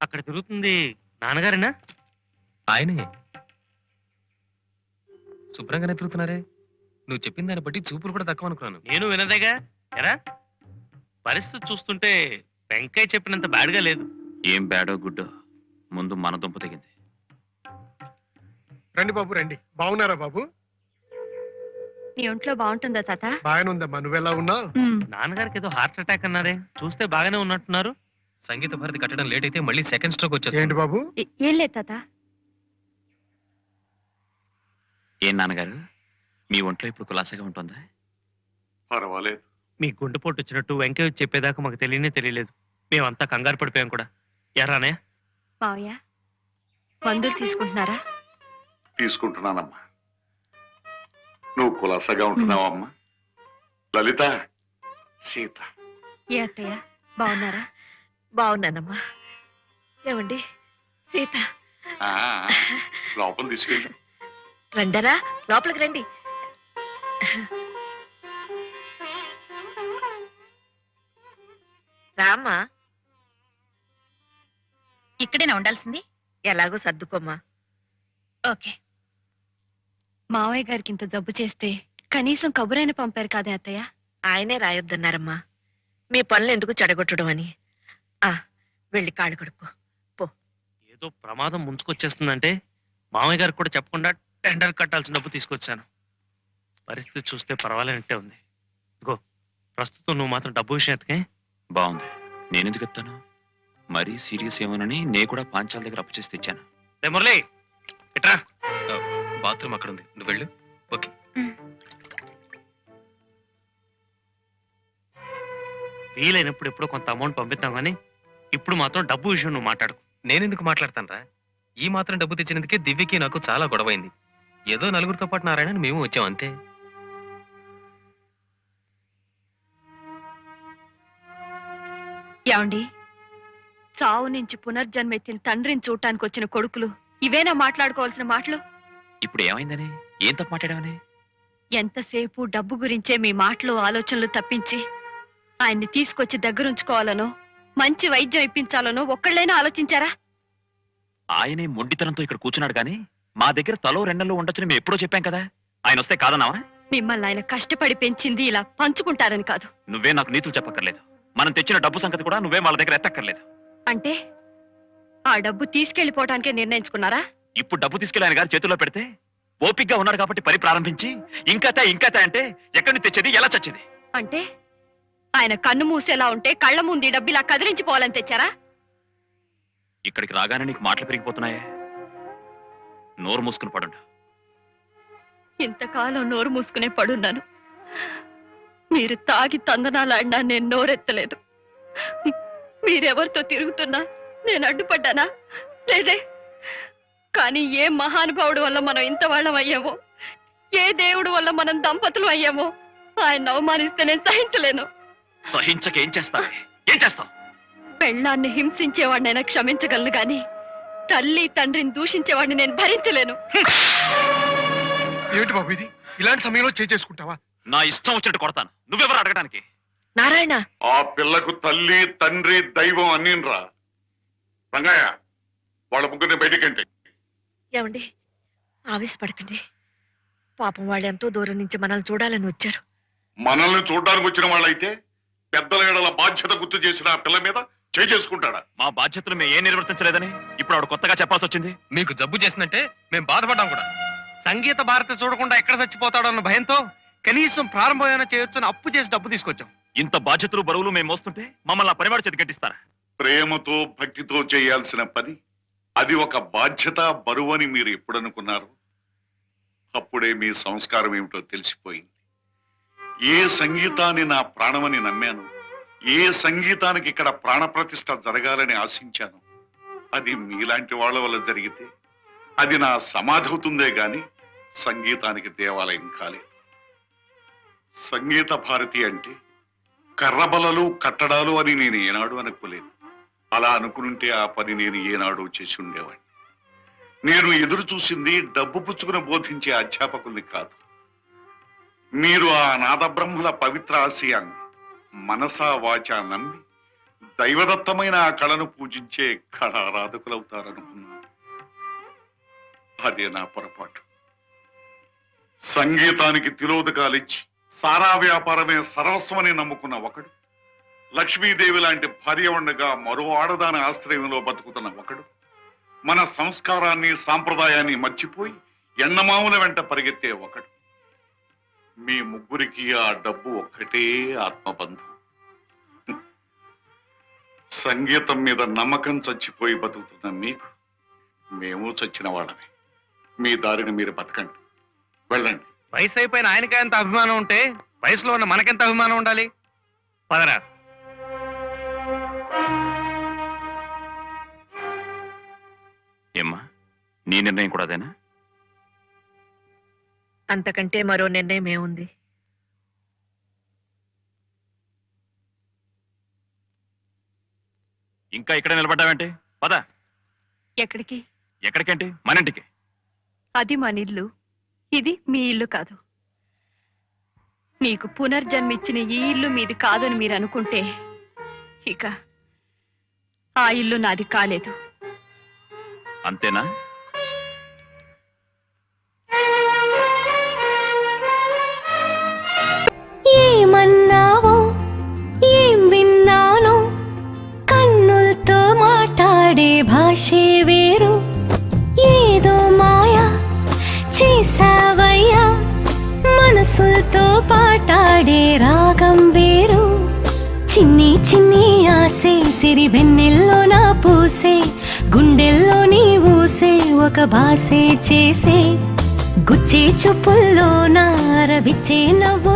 అక్కడ తిరుగుతుంది నాన్నగారేనా? ఆయనే. శుభ్రంగానే తిరుగుతున్నారే. నువ్వు చెప్పిన దాన్ని బట్టి చూపులు కూడా తక్కువ అనుకున్నాను. నేను వినదేగా. ఎరా పరిస్థితి చూస్తుంటే వెంకయ్య చెప్పినంత బ్యాడ్గా లేదు. ఏం బ్యాడో గుడ్డో ముందు మన దుంప తెగింది. రండి బాబు రండి. బాగున్నారా బాబు? నీ ఒంట్లో బాగుంటుందా తాత? బాగానే ఉందమ్మా, నువ్వెలా ఉన్నావు? నాన్నగారికి ఏదో హార్ట్ అటాక్ అన్నారే, చూస్తే బాగానే ఉన్నట్టున్నారు. సంగీత భారతి కట్టడం లేట్ అయితే మళ్ళీ సెకండ్ స్ట్రోక్ వచ్చేస్తుంది. ఏంటి బాబు? ఏం లేదు తాత. ఏం నాన్నగారు, మీ ఒంట్లో ఇప్పుడు కులాసగా ఉంటుందా? పర్వాలేదు. మీ గుండెపోటు వచ్చినట్టు వెంకయ్య చెప్పేదాకా మాకు తెలియలేదు. మేమంతా కంగారు పడిపోయాం కూడా. ఎరానే మావయ్య మందులు తీసుకుంటున్నారా? తీసుకుంటున్నానమ్మా. నువ్వు కులాసగా ఉంటున్నావమ్మా. లలిత, సీత. ఏ అత్తయ్య బాగున్నారా? బాగున్నానమ్మా. ఏమండి సీత, ఆ, లోపల తీసుకెళ్ళు. రండరా, లోపలికి రండి. రామ్మా. ఇక్కడేనా ఉండాల్సింది? ఎలాగో సర్దుకోమ్మా. ఓకే. మావయ్య గారికి ఇంత జబ్బు చేస్తే కనీసం కబురైన పంపారు కాదే అత్తయ్య? ఆయనే రాయొద్దన్నారమ్మా, మీ పనులు ఎందుకు చెడగొట్టడం అని. వెళ్ళి కాళ్ళు కడుక్కో. ఏదో ప్రమాదం ముంచుకొచ్చేస్తుందంటే మామయ్య గారికి కూడా చెప్పకుండా టెండర్ కట్టాల్సిన డబ్బు తీసుకొచ్చాను. పరిస్థితి చూస్తే పర్వాలేనట్టే ఉంది. గో, ప్రస్తుతం నువ్వు మాత్రం డబ్బు విషయం ఎత్తకే. బాగుంది. నేనెందుకు ఎత్తాను? మరీ సీరియస్ ఏమోనని నేను కూడా పాంచాల దగ్గర అప్పు చేసి తెచ్చాను. రే మురళి, ఇట్రా. బాత్రూమ్ అక్కడ ఉంది, నువ్వు వెళ్ళు. ఓకే. వీలైనప్పుడు ఎప్పుడో కొంత అమౌంట్ పంపిద్దాం కానీ ఇప్పుడు మాత్రం డబ్బు విషయం నువ్వు మాట్లాడుకో. నేనెందుకు మాట్లాడతానరా? ఈ మాత్రం డబ్బు తెచ్చినందుకే దివ్యకి నాకు చాలా గొడవైంది. ఏదో నలుగురితో పాటు నారాయణ మేము వచ్చాం అంతే. ఏమండి, చావు నుంచి పునర్జన్మెత్తిన తండ్రిని చూడటానికి వచ్చిన కొడుకులు ఇవేనా మాట్లాడుకోవాల్సిన మాటలు? ఇప్పుడు ఏమైందని? ఏం తప్పు మాట్లాడావని? ఎంతసేపు డబ్బు గురించే మీ మాటలు ఆలోచనలు తప్పించి ఆయన్ని తీసుకొచ్చి దగ్గరుంచుకోవాలనో మంచి వైద్యం ఇప్పించాలనో ఒక్కళ్ళైనా ఆలోచించారా? ఆయనే మొండితనంతో ఇక్కడ కూర్చున్నాడు కానీ మా దగ్గర తలో రెండల్లో ఉండొచ్చని మేము ఎప్పుడో చెప్పాం కదా. ఆయన వస్తే కాదన్నావా? మిమ్మల్ని ఆయన కష్టపడి పెంచింది ఇలా పంచుకుంటారని కాదు. నువ్వే నాకు నీతులు చెప్పక్కర్లేదు. మనం తెచ్చిన డబ్బు సంగతి కూడా నువ్వే వాళ్ళ దగ్గర ఎత్తక్కర్లేదు. అంటే ఆ డబ్బు తీసుకెళ్లిపోవటానికే నిర్ణయించుకున్నారా? ఇప్పుడు డబ్బు తీసుకెళ్లి ఆయన గారి చేతుల్లో పెడితే ఓపిగ్గా ఉన్నాడు కాబట్టి పని ప్రారంభించి ఇంకతే అంటే ఎక్కడి నుంచి తెచ్చేది, ఎలా చచ్చేది? అంటే ఆయన కన్ను మూసేలా ఉంటే కళ్ళ ముందు ఈ డబ్బు ఇలా కదిలించిపోవాలని తెచ్చారా? ఇక్కడికి రాగానే నీకు మాటలు పెరిగిపోతున్నాయే. నోరు మూసుకుని పడుండు. ఇంతకాలం నోరు మూసుకునే పడున్నాను. మీరు తాగి తందనాలాడినా నేను నోరెత్తలేదు. మీరెవరితో తిరుగుతున్నా నేను అడ్డుపడ్డానా? లేదే. కానీ ఏ మహానుభావుడు వల్ల మనం ఇంత వాళ్ళం అయ్యామో, ఏ దేవుడు వల్ల మనం దంపతులు అయ్యామో ఆయన అవమానిస్తే నేను సహించలేను. సహించక ఏం చేస్తావే? ఏం చేస్తావు? పెళ్ళాన్ని హింసించేవాడినైనా క్షమించగలను గాని తల్లి తండ్రిని దూషించేవాడిని నేను భరించలేను. ఏమిటి బాబు ఇది? ఇలాంటి సమయంలో చేసుకుంటావా? నా ఇష్టం వచ్చినట్టు కొడతాను. నువ్వెవరు అడగడానికి? నారాయణ, ఆ పిల్లకు తల్లి, తండ్రి, దైవం అన్నీరా. రంగయ్య, వాళ్ళ ముగ్గురిని బయటికంటే. ఏమండి ఆవేశపడకండి. పాపం వాళ్ళు ఎంతో దూరం నుంచి మనల్ని చూడాలని వచ్చారు. మనల్ని చూడడానికి వచ్చిన వాళ్ళైతే పెద్దల ఏడల బాధ్యత గుర్తు చేసిన ఆ పిల్ల మీద చేసుకుంటాడా? మా బాధ్యతలు మేము ఏం నిర్వర్తించలేదని ఇప్పుడు ఆవిడ కొత్తగా చెప్పాల్సి వచ్చింది. మీకు జబ్బు చేసిందంటే మేము బాధపడ్డాం కూడా. సంగీత భారతి చూడకుండా ఎక్కడ చచ్చిపోతాడో అన్న భయంతో కనీసం ప్రారంభమైనా చేయొచ్చని అప్పు చేసి డబ్బు తీసుకొచ్చాం. ఇంత బాధ్యతలు బరువులు మేము మోస్తుంటే మమ్మల్ని ఆ పనివాడు చేతి కట్టిస్తారా? ప్రేమతో భక్తితో చేయాల్సిన పని అది ఒక బాధ్యత, బరువు అని మీరు ఎప్పుడనుకున్నారు? అప్పుడే మీ సంస్కారం ఏమిటో తెలిసిపోయింది. ఏ సంగీతాన్ని నా ప్రాణమని నమ్మాను, ఏ సంగీతానికి ఇక్కడ ప్రాణప్రతిష్ఠ జరగాలని ఆశించాను, అది మీలాంటి వాళ్ళ వల్ల జరిగితే అది నా సమాధి అవుతుందే గాని సంగీతానికి దేవాలయం కాలేదు. సంగీత భారతి అంటే కర్రబలలు, కట్టడాలు అని నేను ఏనాడు అనుకోలేదు. అలా అనుకుంటే ఆ పని నేను ఏనాడు చేసి ఉండేవాడిని. నేను ఎదురు చూసింది డబ్బు పుచ్చుకుని బోధించే అధ్యాపకుల్ని కాదు. మీరు ఆ నాదబ్రహ్మల పవిత్ర ఆశయాన్ని మనసా వాచా నమ్మి దైవదత్తమైన ఆ కళను పూజించే కళారాధకులవుతారనుకున్నాను. అదే నా పొరపాటు. సంగీతానికి తిలోదకాలిచ్చి సారా వ్యాపారమే సర్వస్వమని నమ్ముకున్న ఒకడు, లక్ష్మీదేవి లాంటి భార్య ఉండగా మరో ఆడదాని ఆశ్రయంలో బతుకుతున్న ఒకడు, మన సంస్కారాన్ని సాంప్రదాయాన్ని మర్చిపోయి ఎండమావుల వెంట పరిగెత్తే ఒకడు. మీ ముగ్గురికి ఆ డబ్బు ఒక్కటే ఆత్మబంధం. సంగీతం మీద నమ్మకం చచ్చిపోయి బతుకుతున్న మీకు మేము చచ్చిన వాళ్ళమే. మీ దారిని మీరు బతకండి, వెళ్ళండి. వయసు అయిపోయిన ఆయనకే ఎంత అభిమానం ఉంటే వయసులో ఉన్న మనకెంత అభిమానం ఉండాలి? పదరా. ఏమ్మా, నీ నిర్ణయం కూడా అదేనా? అంతకంటే మరో నిర్ణయం ఏముంది? ఇంకా ఇక్కడ నిలబడ్డావేంటి? పద. ఎక్కడికి? ఎక్కడికేంటి? మన ఇంటికి. అది మన ఇల్లు, ఇది మీ ఇల్లు కాదు. మీకు పునర్జన్మిచ్చిన ఈ ఇల్లు మీది కాదని మీరు అనుకుంటే ఇక ఆ ఇల్లు నాది కాలేదు. అంతేనా? ఏమన్నావో ఏం విన్నానో, కన్నులతో మాట్లాడే భాషే వేరు. ఏదో మాయా చేసావయ్యా, మనసులతో పాటాడే రాగం వేరు. చిన్ని చిన్ని ఆసే సిరి వెన్నెల్లో నా పూసే, గుండెల్లో నీ ఊసే ఒక భాసే చేసే. గుచ్చే చూపుల్లో నా రవిచ్చే నవ్వుల్లో